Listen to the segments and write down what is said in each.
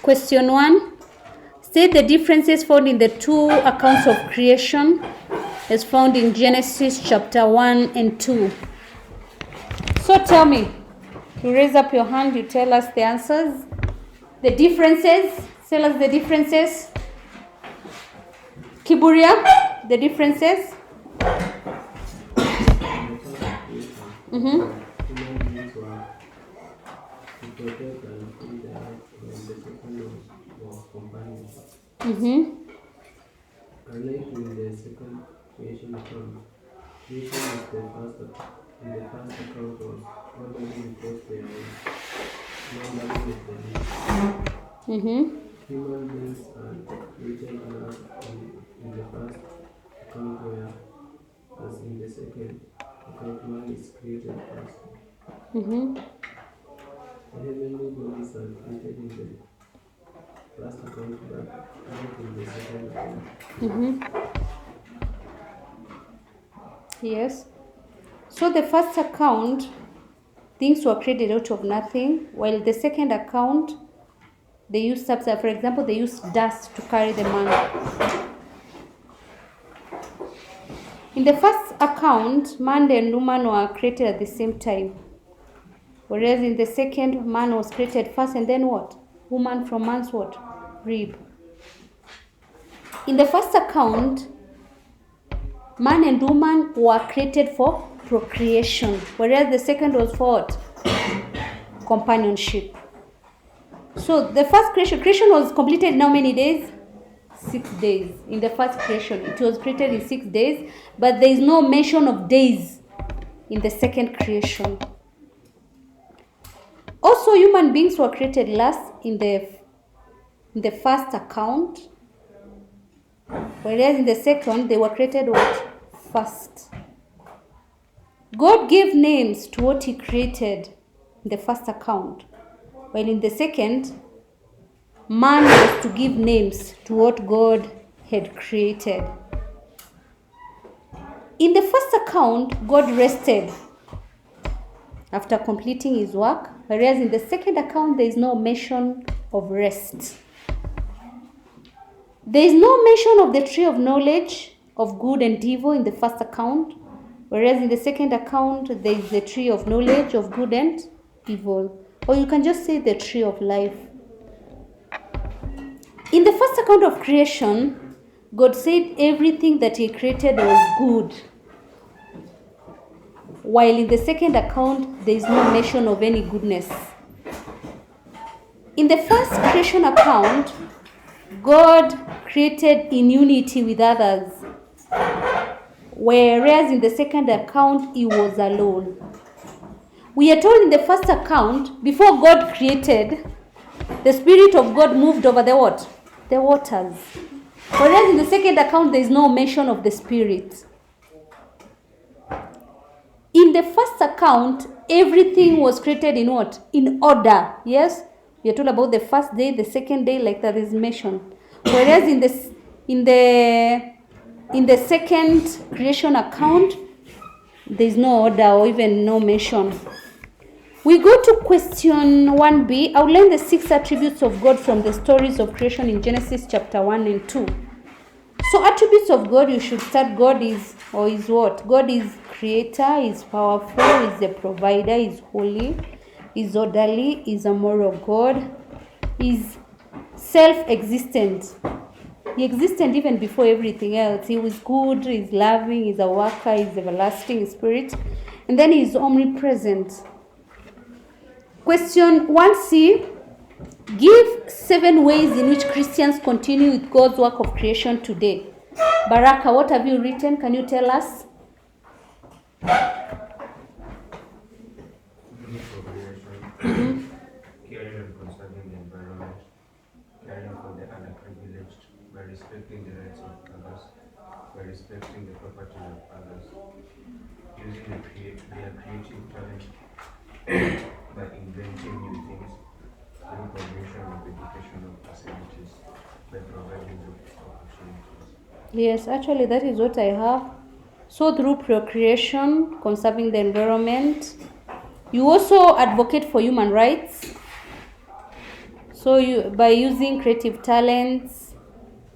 Question 1. State the differences found in the two accounts of creation as found in Genesis chapter 1 and 2. So tell me, you raise up your hand, you tell us the answers. The differences, tell us the differences. Kiburia, the differences. Unlike in the second creation account, creation is the first account was orderly because there was no level of the need. Human beings are created not in the first account where, as in the second account, man is created first. The heavenly bodies are created in the first account, but not in the second account. Yes. So the first account, things were created out of nothing, while the second account, they used substance. For example, they used dust to carry the man. In the first account, man and woman were created at the same time. Whereas in the second, man was created first and then what? Woman from man's what? Rib. In the first account, man and woman were created for procreation, whereas the second was for what? Companionship. So the first creation was completed in how many days? 6 days. In the first creation, it was created in 6 days, but there is no mention of days in the second creation. Also, human beings were created last in the first account, whereas in the second, they were created what? First. God gave names to what he created in the first account, while in the second, man was to give names to what God had created. In the first account, God rested after completing his work, whereas in the second account, there is no mention of rest. There is no mention of the tree of knowledge of good and evil in the first account, whereas in the second account, there is the tree of knowledge of good and evil. Or you can just say the tree of life. In the first account of creation, God said everything that he created was good. While in the second account, there is no mention of any goodness. In the first creation account, God created in unity with others, whereas in the second account, he was alone. We are told in the first account, before God created, the Spirit of God moved over the what? The waters. Whereas in the second account, there is no mention of the Spirit. In the first account, everything was created in what? In order. Yes? We are told about the first day, the second day, like that is mentioned. Whereas in the second creation account, there is no order or even no mention. We go to question 1b. Outline the 6 attributes of God from the stories of creation in Genesis chapter 1 and 2. So attributes of God, you should start. God is what? God is creator, is powerful, is the provider, is holy, is orderly, is a moral God, is self-existent. He existed even before everything else. He was good, he's loving, he's a worker, he's everlasting spirit, and then he's omnipresent. Question 1c. Give 7 ways in which Christians continue with God's work of creation today. Baraka, what have you written? Can you tell us? Caring and conserving the environment, caring for the underprivileged by respecting the rights of others, by respecting the property of others, using their creative talent by inventing new things, through provision of educational facilities, by providing opportunities. Yes, actually that is what I have. So through procreation, conserving the environment, you also advocate for human rights. So by using creative talents,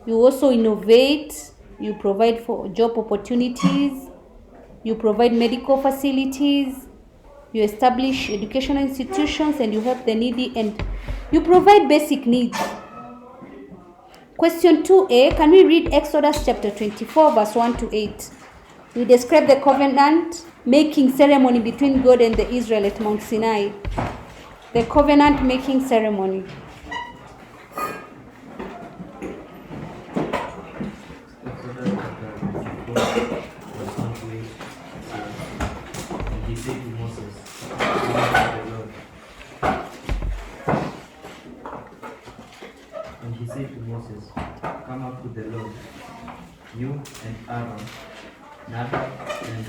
you also innovate, you provide for job opportunities, you provide medical facilities, you establish educational institutions, and you help the needy, and you provide basic needs. Question 2a, can we read Exodus chapter 24, verse 1 to 8? We describe the covenant making ceremony between God and the Israelites at Mount Sinai. The covenant making ceremony. Exodus chapter 24, verse 1 to 8 says, And he said to Moses, Come up to the Lord. And he said to Moses, Come up to the Lord, you and Aaron, Nadab and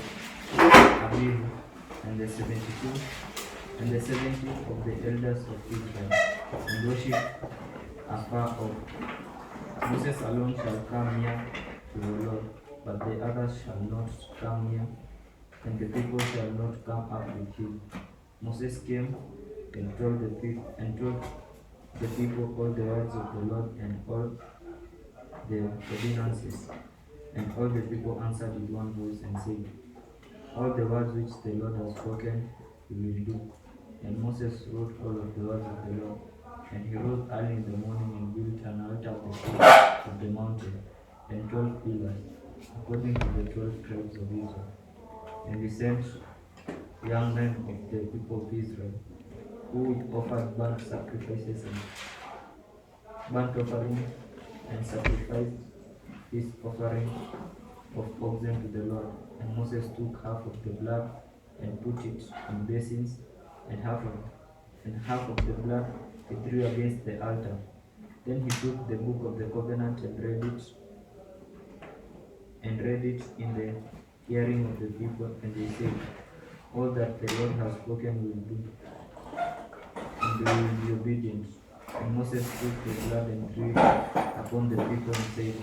Abihu, and the 72 and the 70 of the elders of Israel, and worship afar off. Moses alone shall come near to the Lord, but the others shall not come near, and the people shall not come up with him. Moses came and told the people all the words of the Lord and all the ordinances. And all the people answered with one voice and said, All the words which the Lord has spoken, we will do. And Moses wrote all of the words of the Lord. And he rose early in the morning and built an altar at the foot of the mountain, and 12 pillars, according to the 12 tribes of Israel. And he sent young men of the people of Israel, who offered burnt sacrifices and burnt offering, and sacrificed his offering of oxen to the Lord. And Moses took half of the blood and put it in basins, and half of the blood he threw against the altar. Then he took the book of the covenant and read it in the hearing of the people, and they said, All that the Lord has spoken we will do, and they will be obedient. And Moses took the blood and threw it upon the people and said,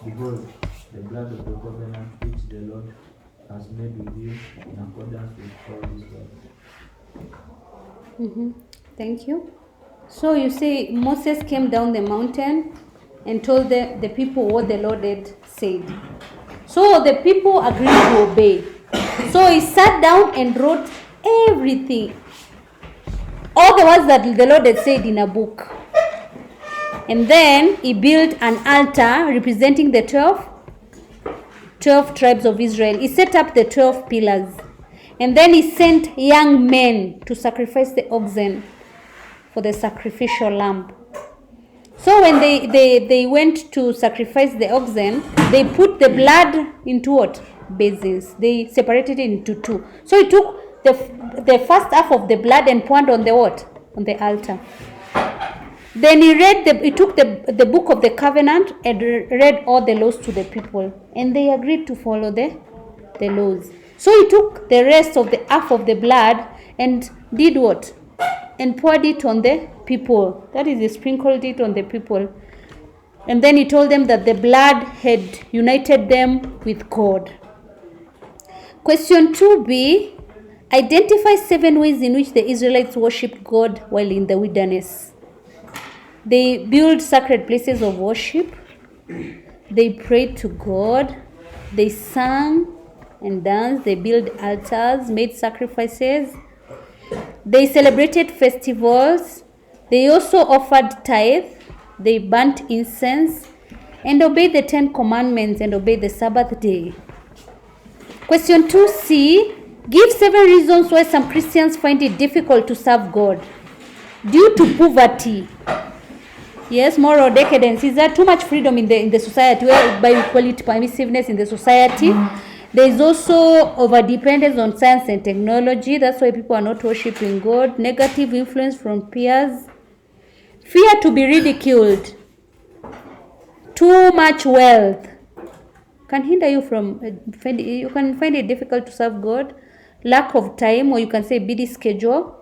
Behold, the blood of the covenant which the Lord has made with you in accordance with all these words. Thank you. So you see, Moses came down the mountain and told the people what the Lord had said. So the people agreed to obey. So he sat down and wrote everything, all the words that the Lord had said in a book. And then he built an altar representing the 12 tribes of Israel. He set up the 12 pillars. And then he sent young men to sacrifice the oxen for the sacrificial lamb. So when they went to sacrifice the oxen, they put the blood into what? Basins. They separated it into two. So he took the first half of the blood and poured on the what? On the altar. Then he took the book of the covenant and read all the laws to the people. And they agreed to follow the laws. So he took the rest of the half of the blood and did what? And poured it on the people. That is, he sprinkled it on the people. And then he told them that the blood had united them with God. Question 2b. Identify 7 ways in which the Israelites worshipped God while in the wilderness. They built sacred places of worship. They prayed to God. They sang and danced. They built altars, made sacrifices. They celebrated festivals. They also offered tithe. They burnt incense and obeyed the 10 commandments and obeyed the Sabbath day. Question 2c. Give 7 reasons why some Christians find it difficult to serve God. Due to poverty. Yes, moral decadence. Is there too much freedom in the society, whereby we call it permissiveness in the society? There is also over-dependence on science and technology. That's why people are not worshiping God. Negative influence from peers. Fear to be ridiculed. Too much wealth can hinder you from, you can find it difficult to serve God. Lack of time, or you can say busy schedule.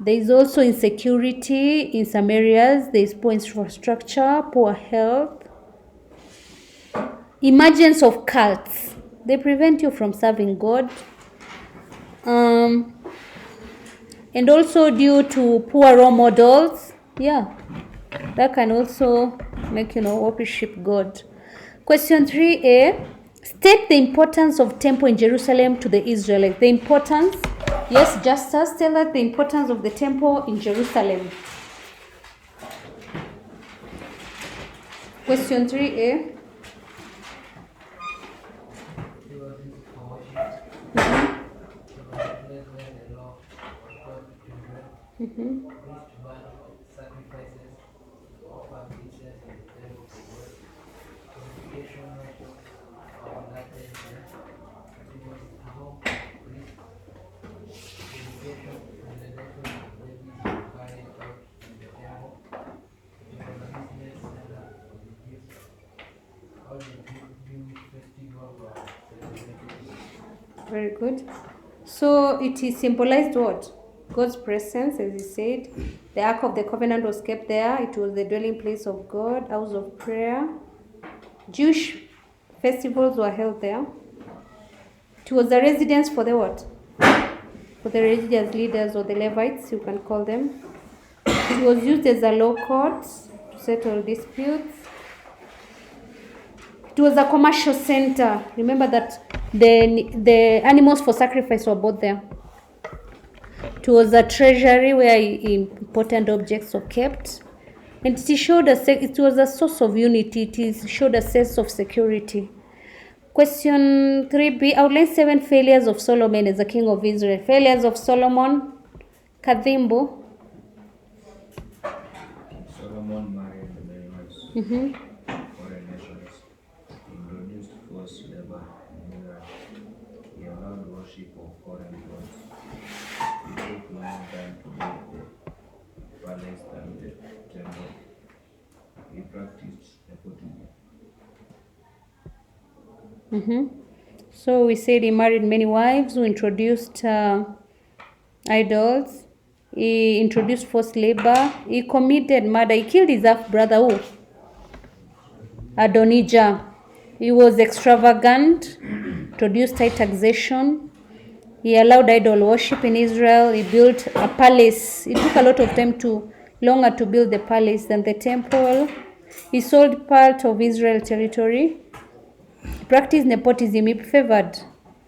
There is also insecurity in some areas. There is poor infrastructure, poor health. Emergence of cults. They prevent you from serving God. And also due to poor role models. Yeah, that can also make worship God. Question 3a. State the importance of temple in Jerusalem to the Israelites. The importance, yes, Justus, tell us the importance of the temple in Jerusalem. Question 3a. It was used for worship. It was a place where the law of God to dwell. Priests burn sacrifices, offer pieces in the temple for God. Purification rituals were conducted there. It was a home of priests. Dedication and election of babies were carried out in the temple. It was a business center for the Jews. All the Jewish festivals were celebrated here. Very good. So it is symbolized what? God's presence, as he said. The Ark of the Covenant was kept there. It was the dwelling place of God, house of prayer. Jewish festivals were held there. It was a residence for the what? For the religious leaders or the Levites, you can call them. It was used as a law court to settle disputes. It was a commercial center. Remember that the animals for sacrifice were bought there. It was a treasury where important objects were kept. And it was a source of unity. It showed a sense of security. Question 3b. Outline 7 failures of Solomon as a king of Israel. Failures of Solomon. Kadhimbo. Solomon married many wives. Foreign nations. He introduced forced labor in Israel. He allowed worship of foreign gods. He took long time to build the palace and the temple. He practiced nepotism. So we said he married many wives who introduced idols. He introduced forced labor. He committed murder. He killed his half-brother, who? Adonijah. He was extravagant, introduced high taxation. He allowed idol worship in Israel. He built a palace. It took a lot of time longer to build the palace than the temple. He sold part of Israel territory. He practiced nepotism. He favored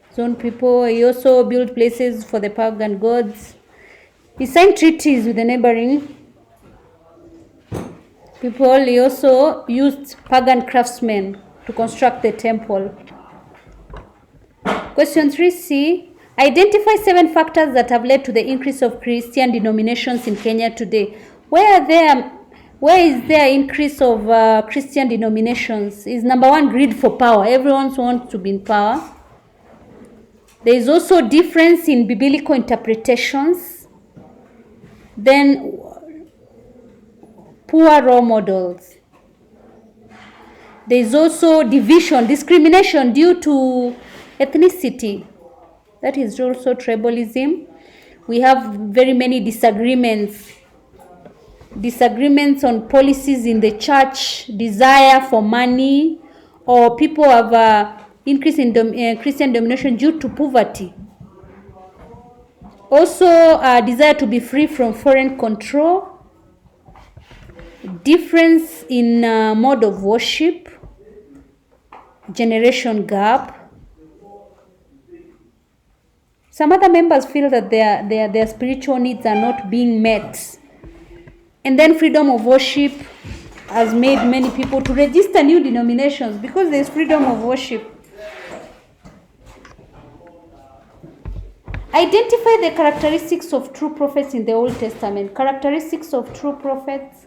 his own people. He also built places for the pagan gods. He signed treaties with the neighboring people. He also used pagan craftsmen to construct the temple. Question 3c. Identify 7 factors that have led to the increase of Christian denominations in Kenya today. Where is there increase of Christian denominations? Is number 1 greed for power. Everyone wants to be in power. There is also difference in biblical interpretations. Then poor role models. There is also division, discrimination due to ethnicity. That is also tribalism. We have very many disagreements on policies in the church, desire for money, or people have increase in Christian domination due to poverty. Also, desire to be free from foreign control, difference in mode of worship, generation gap. Some other members feel that their spiritual needs are not being met. And then freedom of worship has made many people to register new denominations because there is freedom of worship. Identify the characteristics of true prophets in the Old Testament. Characteristics of true prophets.